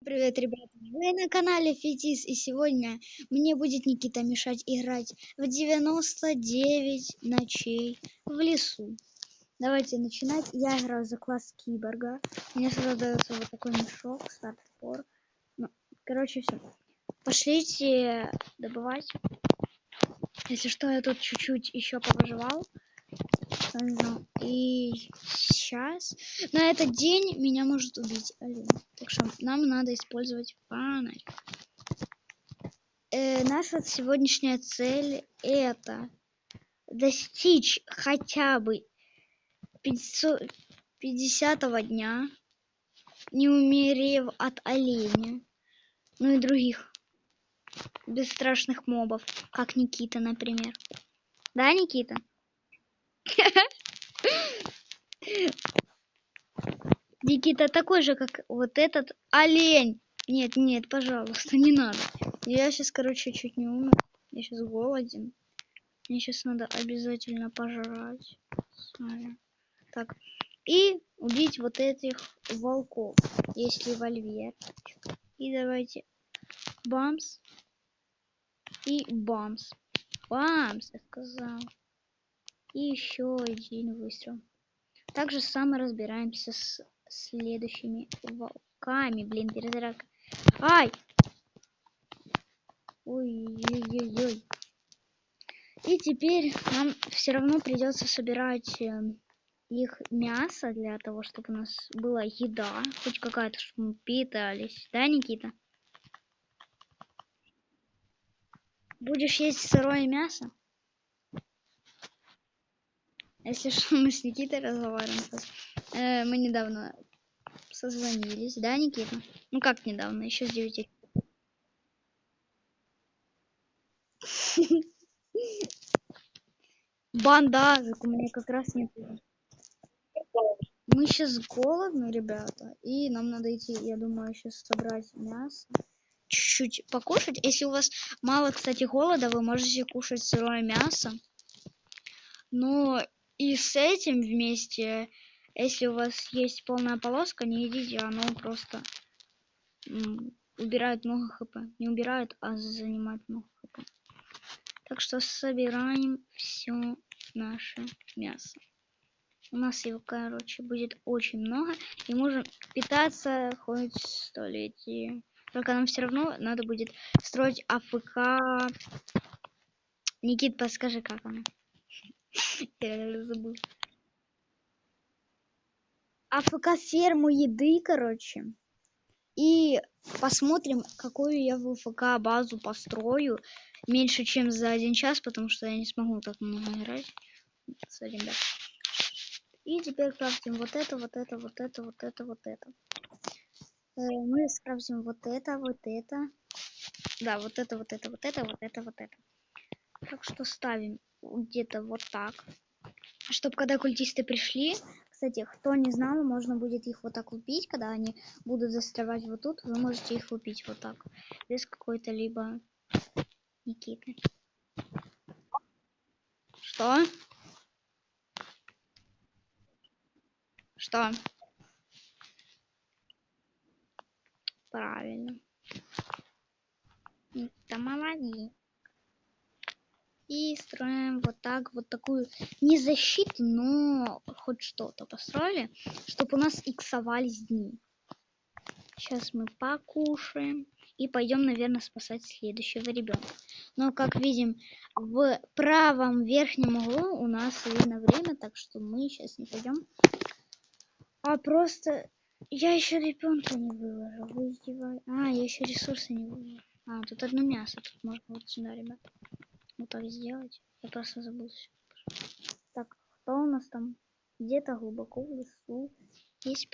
Привет, ребята! Вы на канале Фетис, и сегодня мне будет Никита мешать играть в 99 ночей в лесу. Давайте начинать. Я играю за класс киборга. Мне сразу дается вот такой мешок, старт-фор. Ну, короче, все. Пошлите добывать. Если что, я тут чуть-чуть еще повыживал. И сейчас на этот день меня может убить олень. Так что нам надо использовать фонарь. Наша сегодняшняя цель это достичь хотя бы 50-го дня, не умерев от оленя, ну и других бесстрашных мобов, как Никита, например. Да, Никита? Никита такой же, как вот этот олень. Нет, пожалуйста, не надо. Я сейчас, короче, чуть не умер. Я сейчас голоден. Мне сейчас надо обязательно пожрать. Так. И убить вот этих волков. Есть револьвер. И давайте. Бамс. И бамс. Бамс, я сказал. И еще один выстрел. Также самое разбираемся с следующими волками. Блин, перезарядка. Ай! Ой-ой-ой-ой. И теперь нам все равно придется собирать их мясо для того, чтобы у нас была еда. Хоть какая-то, чтобы мы питались. Да, Никита? Будешь есть сырое мясо? Если что, мы с Никитой разговариваем. Мы недавно созвонились. Да, Никита? Ну как недавно? Еще с 9. Бандажик у меня как раз нет. Мы сейчас голодны, ребята, и нам надо идти, я думаю, сейчас собрать мясо, чуть-чуть покушать. Если у вас мало, кстати, голода, вы можете кушать сырое мясо. Но и с этим вместе, если у вас есть полная полоска, не едите, оно просто убирает много хп. Не убирает, а занимает много хп. Так что собираем все наше мясо. У нас его, короче, будет очень много. И можем питаться хоть столетие. Только нам все равно надо будет строить АФК. Никит, подскажи, как она? Я забыл. АФК ферму еды, короче. И посмотрим, какую я в АФК базу построю. Меньше, чем за 1 час, потому что я не смогу так много играть. Кстати, да. И теперь крафтим вот это, вот это, вот это, вот это, вот это. Мы скрафтим вот это, вот это. Да, вот это, вот это, вот это, вот это, вот это. Так что ставим где-то вот так. Чтобы когда культисты пришли, кстати, кто не знал, можно будет их вот так убить, когда они будут застревать вот тут, вы можете их убить вот так. Без какой-то либо Никиты. Что? Что? Правильно. Это молодец. И строим вот так, вот такую не защиту, но хоть что-то построили, чтобы у нас иксовались дни. Сейчас мы покушаем и пойдем, наверное, спасать следующего ребенка. Но, как видим, в правом верхнем углу у нас видно время, так что мы сейчас не пойдем. А просто я еще ребенка не выложил. Вы издеваетесь? Я еще ресурсы не выложил. Тут одно мясо. Тут можно вот сюда, ребят. Вот так сделать. Я просто забыл. Так, кто у нас там? Где-то глубоко в лесу есть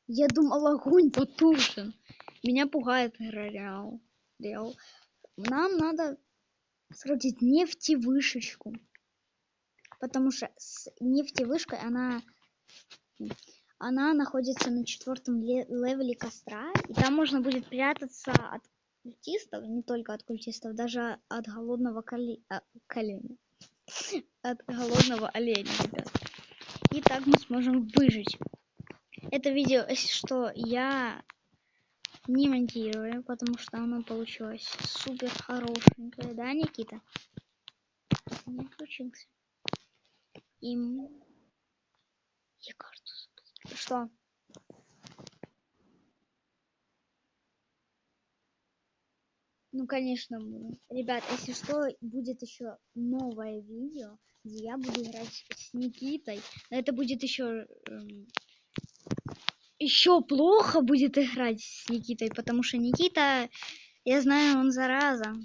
Я думал, огонь потушен. Меня пугает реал. Нам надо скрутить нефтевышечку. Потому что с нефтевышкой она находится на 4-м левеле костра. И там можно будет прятаться от культистов. Не только от культистов, даже от голодного коленя. От голодного оленя, ребят. И так мы сможем выжить. Это видео, если что, я не монтирую, потому что оно получилось супер хорошенькое, да, Никита? Не включился. И я карту. Что? Ну, конечно, буду. Ребят, если что, будет еще новое видео, где я буду играть с Никитой. Но это будет еще плохо будет играть с Никитой, потому что Никита, я знаю, он зараза.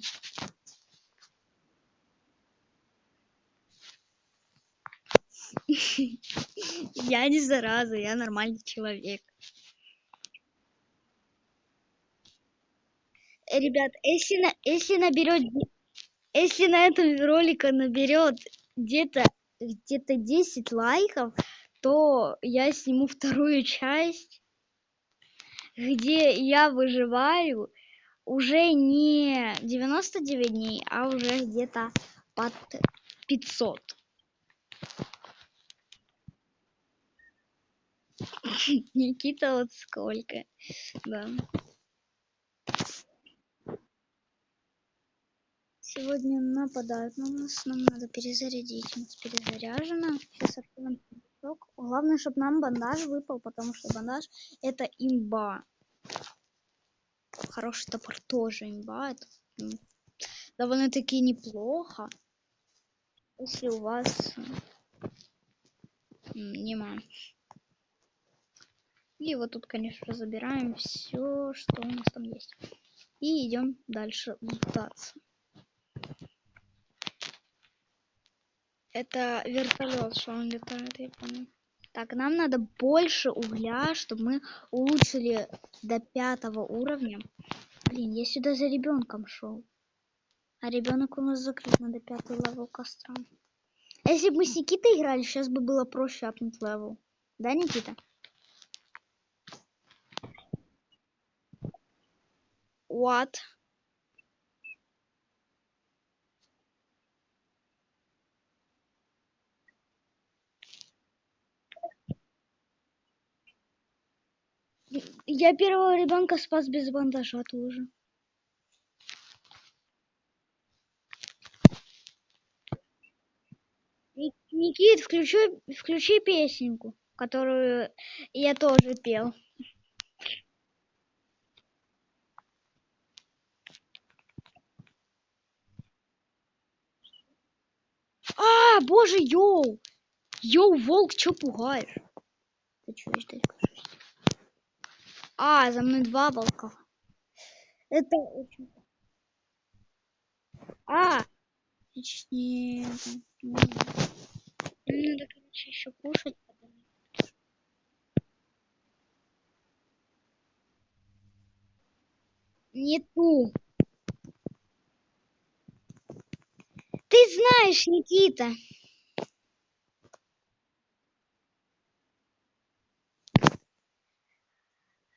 Я не зараза, я нормальный человек. Ребят, если на этом ролике наберет где-то 10 лайков, то я сниму вторую часть, где я выживаю уже не 99 дней, а уже где-то под 500. Никита, вот сколько, да. Сегодня нападают на нас, нам надо перезарядить. У нас перезаряжено. Сейчас откроем сундучок. Главное, чтобы нам бандаж выпал, потому что бандаж это имба. Хороший топор тоже имба. Это довольно-таки неплохо, если у вас нема. И вот тут, конечно, забираем все, что у нас там есть. И идем дальше лутаться. Это вертолет, что он летает, я понял. Так, нам надо больше угля, чтобы мы улучшили до 5 уровня. Блин, я сюда за ребенком шел. А ребенок у нас закрыт, надо 5 левел костра. А если бы мы с Никитой играли, сейчас бы было проще апнуть левел. Да, Никита? What? Я первого ребенка спас без бандажа тоже. Никит, включи песенку, которую я тоже пел. А, боже, йоу! Йоу, волк, чё пугаешь? Ты чё, ждать? А, за мной 2 волка. Это очень... А! Нет, надо, короче, еще кушать. Не ту. Ты знаешь, Никита.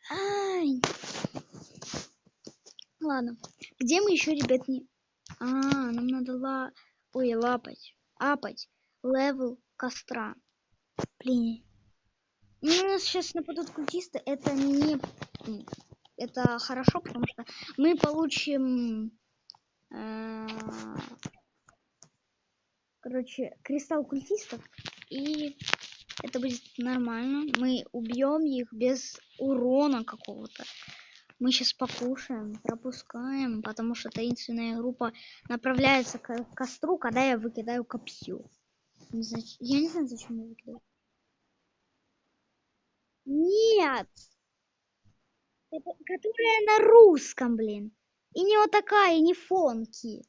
Ай. Ладно. Где мы еще, ребят, не... А, нам надо лапать. Апать. Левел костра. Блин. Ну, у нас сейчас нападут культисты. Это не... Это хорошо, потому что мы получим... Короче, кристалл культистов. И это будет нормально. Мы убьем их без урона какого-то. Мы сейчас покушаем, пропускаем, потому что таинственная группа направляется к костру, когда я выкидаю копье. Я не знаю, зачем я выкидываю. Нет! Это, которая на русском, блин. И не вот такая, и не фонки.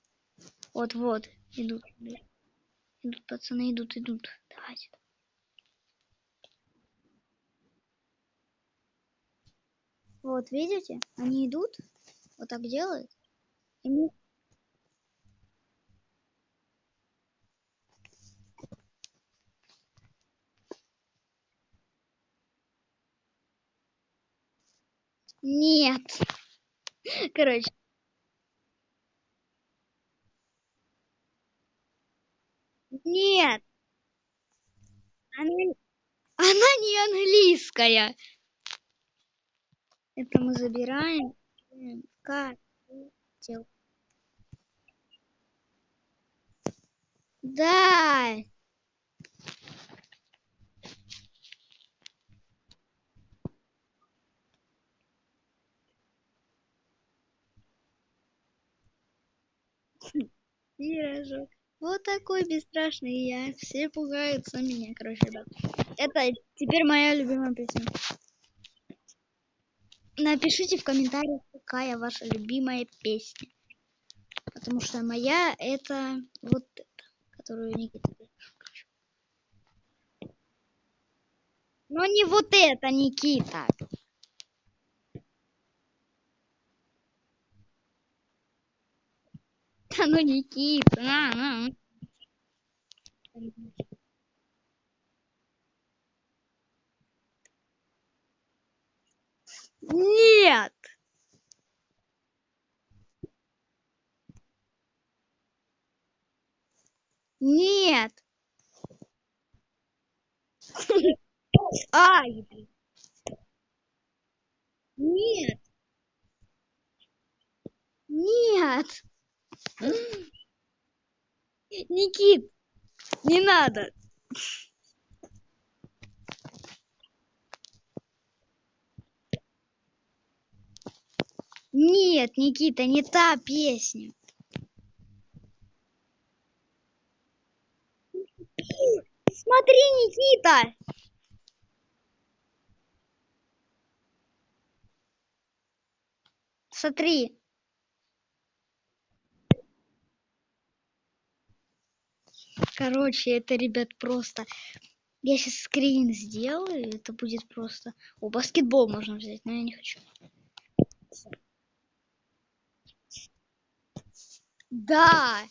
Вот-вот. Идут. Идут, пацаны, идут. Давайте. Вот, видите? Они идут. Вот так делают. И мы... Нет. Короче. Нет. Она не английская. Это мы забираем. Котел. Да. Пирожок. Вот такой бесстрашный я. Все пугаются меня, короче, ребят. Это теперь моя любимая песня. Напишите в комментариях, какая ваша любимая песня. Потому что моя это вот эта, которую Никита пишет. Но не вот это, Никита. Да ну, Никита. Нет. Нет. Ай. Нет. Нет. Никит, не надо. Нет, Никита, не та песня. Смотри, Никита. Смотри. Короче, это, ребят, просто... Я сейчас скрин сделаю, это будет просто... О, баскетбол можно взять, но я не хочу. Да.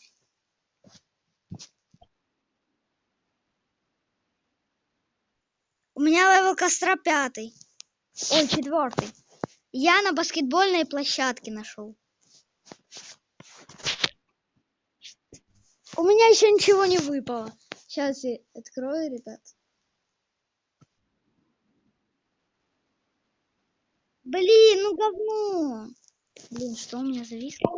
У меня левел костра 5. Ой, 4. Я на баскетбольной площадке нашел. У меня еще ничего не выпало. Сейчас я открою, ребят. Блин, ну говно. Блин, что у меня зависло?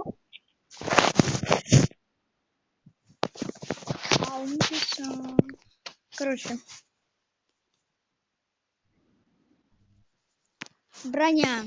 А он писал. Короче. Броня.